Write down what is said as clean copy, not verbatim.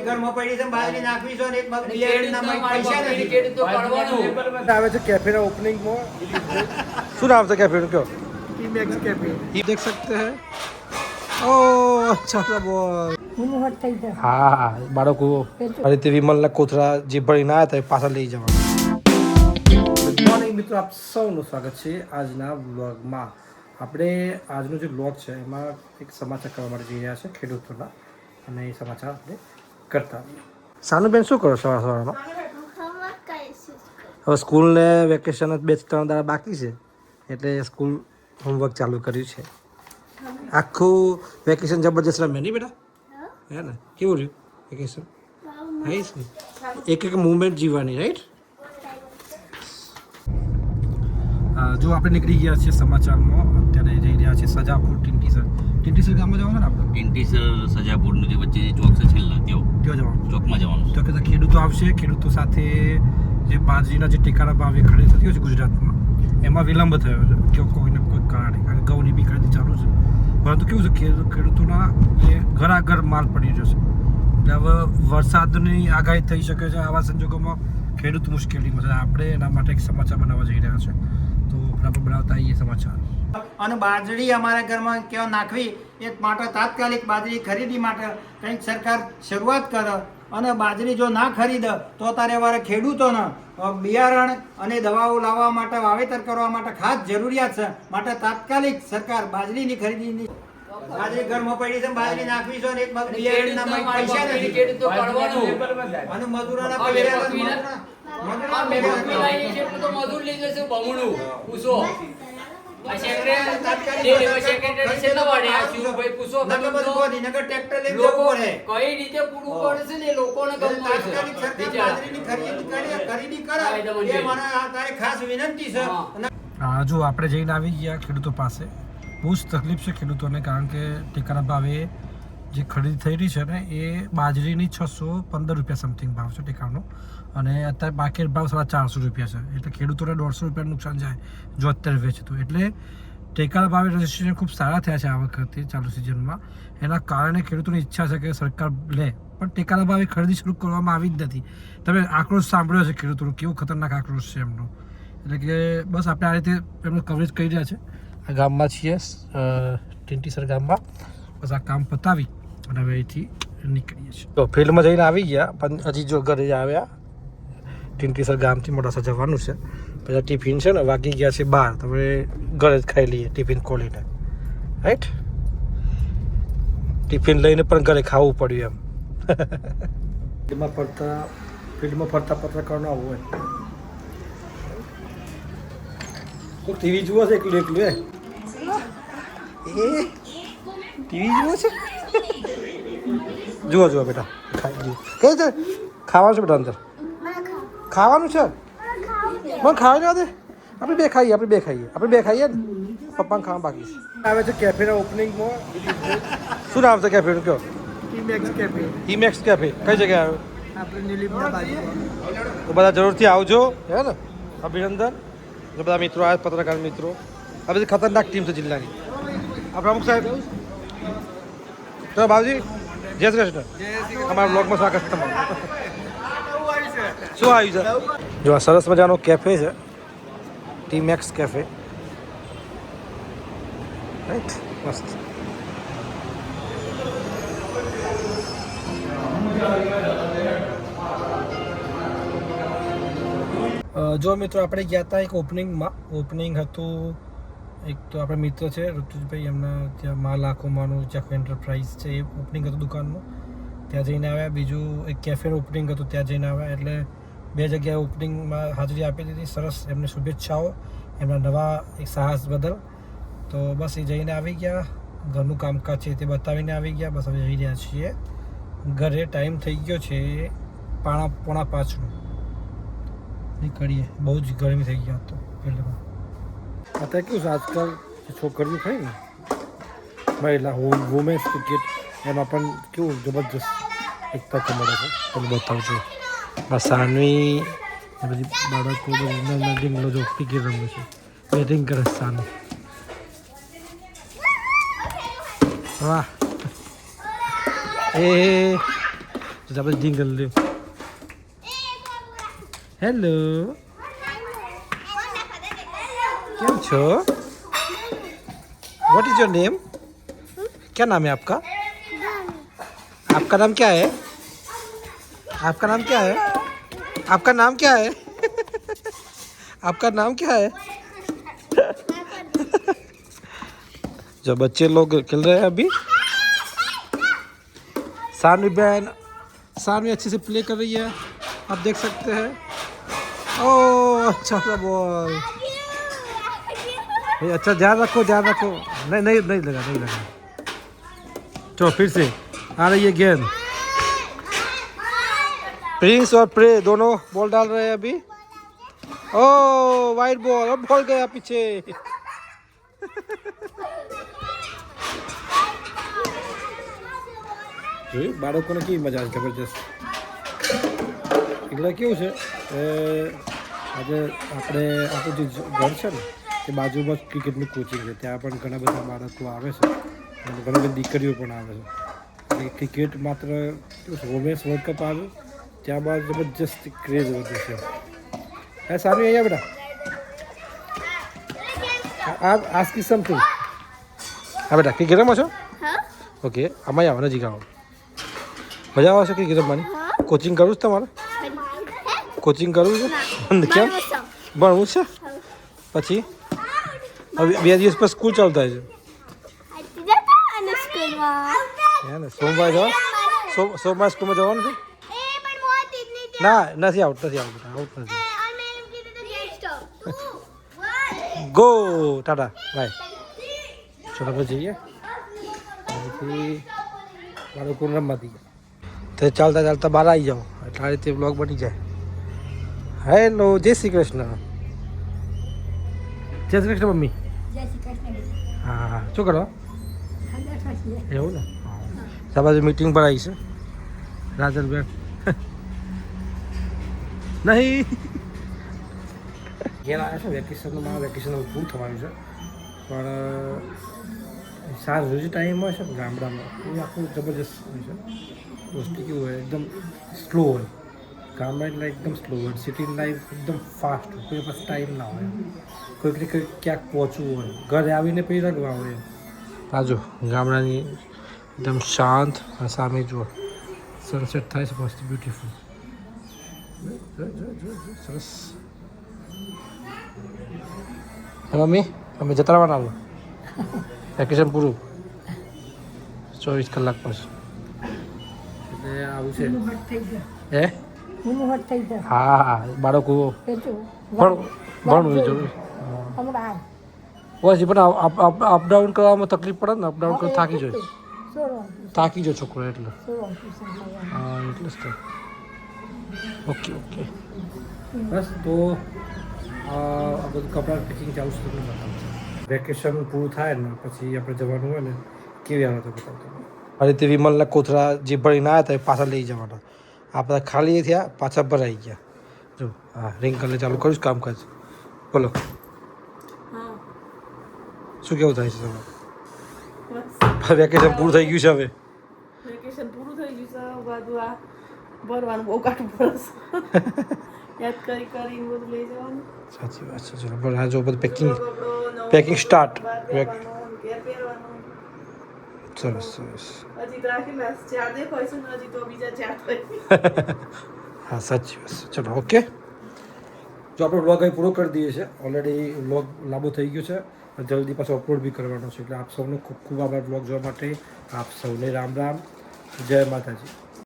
ઘરમાં પડી છે બાજરી નાખવી છો ને એક મગ બિયારણના પૈસા નથી ખેડૂત તો કરવાનું આવે છે कैफे ના ઓપનિંગમાં શું નામ છે कैफे નું કયો टीमैक्स कैफे ये देख सकते हैं ओह अच्छा सा बोल હા બાળકો ફરીથી વિમલના કોથળા જે ભણીને આવ્યા હતા એ પાછા લઈ જવાના. ગુડ મોર્નિંગ મિત્રો, આપ સૌનું સ્વાગત છે આજના વ્લોગમાં. આપણે આજનો જે વ્લોગ છે એમાં એક સમાચાર કરવા માટે જઈ રહ્યા છે ખેડૂતોના, અને એ સમાચાર આપણે કરતા આવીએ. સાનુબેન શું કરો સવાર સવારમાં? હવે સ્કૂલને વેકેશન 2-3 દાડા બાકી છે એટલે સ્કૂલ હોમવર્ક ચાલુ કર્યું છે. આખું વેકેશન જબરજસ્ત રમ્યા નહીં બેટા? હે ને? કેવું રહ્યું વેકેશન? નાઈસ ને? એક એક મુવમેન્ટ જીવવાની, રાઈટ? જો આપણે નીકળી ગયા છીએ સમાચારમાં, અત્યારે જઈ રહ્યા છીએ સજાપુર ટીન્ટીસર ગામમાં જવાનું ને આપણે? ટીન્ટીસર સજાપુરનું જે વચ્ચે ચોક છે છેલ્લા ત્યાં જવાનું, ચોકમાં જવાનું તો કે ખેડૂતો આવશે. ખેડૂતો સાથે જે બાજરીના જે ટેકાના ભાવે ખરીદી થતી હોય છે ગુજરાતમાં, એમાં વિલંબ થયો છે કે કોઈને કોઈ કારણે, કારણ કે ઘઉંની બી ખરીદી ચાલુ છે. પરંતુ કેવું છે ખેડૂતોના એ ઘરાઘર માલ પડી જશે. એટલે હવે વરસાદની આગાહી થઈ શકે છે. આવા સંજોગોમાં ખેડૂત મુશ્કેલીમાં છે. આપણે એના માટે એક સમાચાર બનાવવા જઈ રહ્યા છે, તો બરાબર બનાવતા આવીએ સમાચાર. અને બાજરી અમારા ઘરમાં કેવા નાખવી એ માટે તાત્કાલિક બાજરી ખરીદી માટે કંઈક સરકાર શરૂઆત કરે. અને બાજરી જો ના ખરીદે તો તારે વારે ખેડૂતોને બિયારણ અને દવાઓ લાવવા માટે, વાવેતર કરવા માટે ખાસ જરૂરિયાત છે. માટે તાત્કાલિક સરકાર બાજરીની ખરીદીની, બાજરી ઘરમાં પડી છે બાજરી નાખવી છો ને એક મગ બિયારણના પૈસા નથી ખેડૂત તો કરવાનું અને મજૂરોના પૈસા મજૂર લઈ જશે બમણું પૂછો કઈ રીતે પૂરું પડે છે ને લોકોને ખાસ વિનંતી છે. જો આપણે જઈને આવી ગયા ખેડૂતો પાસે. બહુ જ તકલીફ છે ખેડૂતોને, કારણ કે ટેકાના ભાવે જે ખરીદી થઈ રહી છે ને એ બાજરીની 615 રૂપિયા સમથિંગ ભાવ છે ટેકાનો, અને અત્યારે માર્કેટ ભાવ 450 રૂપિયા છે. એટલે ખેડૂતોને 150 રૂપિયાનું નુકસાન જાય જો અત્યારે વેચતું. એટલે ટેકાના ભાવે રજીસ્ટ્રેશન ખૂબ સારા થયા છે આ વખતે ચાલુ સિઝનમાં. એના કારણે ખેડૂતોની ઈચ્છા છે કે સરકાર લે, પણ ટેકાના ભાવે ખરીદી શરૂ કરવામાં આવી જ નથી. તમે આક્રોશ સાંભળ્યો છે ખેડૂતોનો, કેવો ખતરનાક આક્રોશ છે એમનો. એટલે કે બસ આપણે આ રીતે એમનું કવરેજ કરી રહ્યા છે. આ ગામમાં છીએ, ટીન્ટીસર ગામમાં. બસ આ કામ પતાવી અને હવે અહીંથી નીકળીએ છીએ. તો ફિલ્ડમાં જઈને આવી ગયા, પણ હજી જો ઘરે જ આવ્યા. ટીન્ટીસર ગામથી મોડાસા જવાનું છે. પછી ટિફિન છે ને વાગી ગયા છે 12, તો હવે ઘરે જ ખાઈ લઈએ ટિફિન ખોલીને, રાઈટ? ટિફિન લઈને પણ ઘરે ખાવું પડ્યું એમ. ફિલ્ડમાં ફરતા પત્રકારનો આવું હોય. કોઈ ટીવી જુઓ છે એકલું એકલું? એ ટીવી જુઓ છે? જુઓ બેટા, ખાઈ જુઓ. કઈ છે ખાવાનું છે બેટા? અંદર ખાવાનું છે? મને ખાવા ના દે. આપણે બે ખાઈએ ને પપ્પાને ખાવા બાકી છે. આવે છે કેફેના ઓપનિંગમાં. શું નામ છે કેફેનું કયો? Timex cafe. કઈ જગ્યાએ આવ્યો? આપણે નીલીમના બાજુ. તો બધા જરૂરથી આવજો, હે ને? અભિનંદન. બધા મિત્રો આવે, પત્રકાર મિત્રો. આ બધી ખતરનાક ટીમ છે જિલ્લાની. આ પ્રમુખ સાહેબ, ચલો બાબુજી, જય શ્રી કૃષ્ણ. અમારા બ્લોગમાં સ્વાગત છે તમારું. શું આવ્યું છે? જો આ સરસ મજાનો કેફે છે, ટીમેક્સ કેફે, રાઈટ? મસ્ત. જો મિત્રો આપણે ગયા હતા એક ઓપનિંગમાં. ઓપનિંગ હતું, એક તો આપણા મિત્ર છે ઋતુજભાઈ, એમના ત્યાં લાખોમાંનું ચાખો એન્ટરપ્રાઇઝ છે, એ ઓપનિંગ હતું દુકાનનું, ત્યાં જઈને આવ્યા. બીજું એક કેફેનું ઓપનિંગ હતું, ત્યાં જઈને આવ્યા. એટલે 2 જગ્યાએ ઓપનિંગમાં હાજરી આપી દીધી. સરસ, એમને શુભેચ્છાઓ એમના નવા એક સાહસ બદલ. તો બસ એ જઈને આવી ગયા. ઘરનું કામકાજ છે તે બતાવીને આવી ગયા. બસ હવે જઈ રહ્યા છીએ ઘરે. ટાઈમ થઈ ગયો છે 4:45નો. નીકળીએ. બહુ જ ગરમી થઈ ગયા તો ફિલ્ડમાં. અત્યારે કેવું છે આજકાલ છોકરીઓ ખરી ને મહિલા વુમેન્સ ક્રિકેટ, એમાં પણ કેવું જબરજસ્ત એક તક મળે છે. તમે બતાવજો. આ સાનવી બધી બાળકો ડીંગલો જો ક્રિકેટ રમે છે, બેટિંગ કરે સાનવી. વાહ. એ તો આપણે જીંગલ લ્યો. હેલો, કેમ છો? What is your name? क्या नाम है आपका? आपका नाम क्या है? आपका नाम क्या है? आपका नाम क्या है? आपका नाम क्या है? जो बच्चे लोग खेल रहे हैं अभी, सानवी बहन सानवी अच्छे से प्ले कर रही है, आप देख सकते हैं. ओह अच्छा सा बॉल. अच्छा ध्यान रखो, ध्यान रखो. नहीं नहीं नहीं लगा, नहीं लगा. चलो फिर से आ रही है गेंद. प्रिंस और प्रे दोनों बॉल डाल रहे हैं अभी. ओह वाइड बॉल, अब बॉल गया पीछे. જોયું બાળકોને કેવી મજા આવે જબરજસ્ત. એટલે કેવું છે આજે આપણે આપણું જે ઘર છે ને તે બાજુમાં જ ક્રિકેટનું કોચિંગ છે. ત્યાં પણ ઘણા બધા બાળકો આવે છે અને ઘણી બધી દીકરીઓ પણ આવે છે. એટલે ક્રિકેટ માત્ર વુમેન્સ વર્લ્ડ કપ આવ્યો ત્યારબાદ જબરજસ્ત ક્રેઝ વધ્યો છે. હા સારું અહીંયા બેટા આ આસ્કી સમથિંગ. હા બેટા ક્રિકેટ રમો છો? ઓકે આમાં આવો, નજીક આવો. મજા આવે છે ક્રિકેટ રમવાની? કોચિંગ કરવું છે તમારે? કોચિંગ કરવું છે? કેમ ભણવું છે? પછી હવે 2 દિવસ પછી સ્કૂલ ચાલુ થાય છે. હે ને સોમવારે જવા સોમવારે સ્કૂલમાં જવાનું છે? ના નથી આવતું, નથી આવતું, આવતું નથી. Go Tata by. ચલો આપણે જઈએ. પછી બાળકોને રમવા દઈએ તો ચાલતા ચાલતા બહાર આવી જાઓ એટલે આ રીતે બ્લોગ બની જાય. હેલો, જય શ્રી કૃષ્ણ. જય શ્રી કૃષ્ણ મમ્મી. હા હા શું કરો? એવું ને આ બાજુ મીટિંગ પર આવી છે રાજલબેન. નહીં ઘેર આવ્યા છે વેકેશનમાં. મારા વેકેશન પૂરું થવાનું છે પણ સારું જે ટાઈમ હોય છે ગામડામાં એ આખું જબરજસ્ત હોય છે. વસ્તુ કેવું હોય એકદમ સ્લો હોય ગામમાં, એટલે એકદમ સ્લો હોય. સિટી લાઈફ એકદમ ફાસ્ટ હોય, કોઈ પાસે ટાઈમ ના હોય. કોઈક ને કંઈક ક્યાંક પહોંચવું હોય, ઘરે આવીને પછી રગવા હોય. આજો ગામડાની એકદમ શાંત અને સામે જુઓ સનસેટ થાય છે મસ્ત બ્યુટીફુલ. સરસ. મમ્મી અમે જતા રહેવાના વેકેશન પૂરું 24 કલાક પછી. એટલે આવું છે હે? હા હા બાળકો ભણવું જરૂર હોય છે પણ અપડાઉન કરવામાં તકલીફ પડે ને. અપડાઉન કરી થાકી જાય છોકરો એટલે. હા એટલે જ તો. ઓકે ઓકે બસ તો આ બધું કપડાં પેકિંગ ચાલુ છે તમને બતાવું છું. વેકેશન પૂરું થાય ને પછી આપણે જવાનું હોય ને કેવી હાલત બતાવતો. આ રીતે વિમલના કોથળા જે ભરીને આવ્યા હતા એ પાછા લઈ જવાના. આ બધા ખાલી થયા પાછા ભરાઈ ગયા. જો હા રિંકલને ચાલુ કરીશ કામકાજ. બોલો શું કેવું થાય છે તમારે? વેકેશન પૂરું થઈ ગયું છે હવે. વેકેશન પૂરું થઈ ગયું છે. બધું આ ભરવાનું બહુ કાઢવું પડે છે. યાદ કરી કરીને બધું લઈ જવાનું. સાચી વાત છે. ચલો બોલ આ જો બધું પેકિંગ સ્ટાર્ટ. ઘેર પહેરવાનું. સરસ સરસ. હજી તો રાખેલા 4 દેખાય છે ને હજી તો બીજા 4 થાય. હા સાચી વાત છે. ચલો ઓકે. જો આપણો વ્લોગ અહીં પૂરો કરી દઈએ છીએ. ઓલરેડી વ્લોગ લાંબો થઈ ગયો છે. જલ્દી પાછો અપલોડ બી કરવાનો છે. એટલે આપ સૌનો ખૂબ ખૂબ આભાર વ્લોગ જોવા માટે. આપ સૌને રામ રામ. જય માતાજી.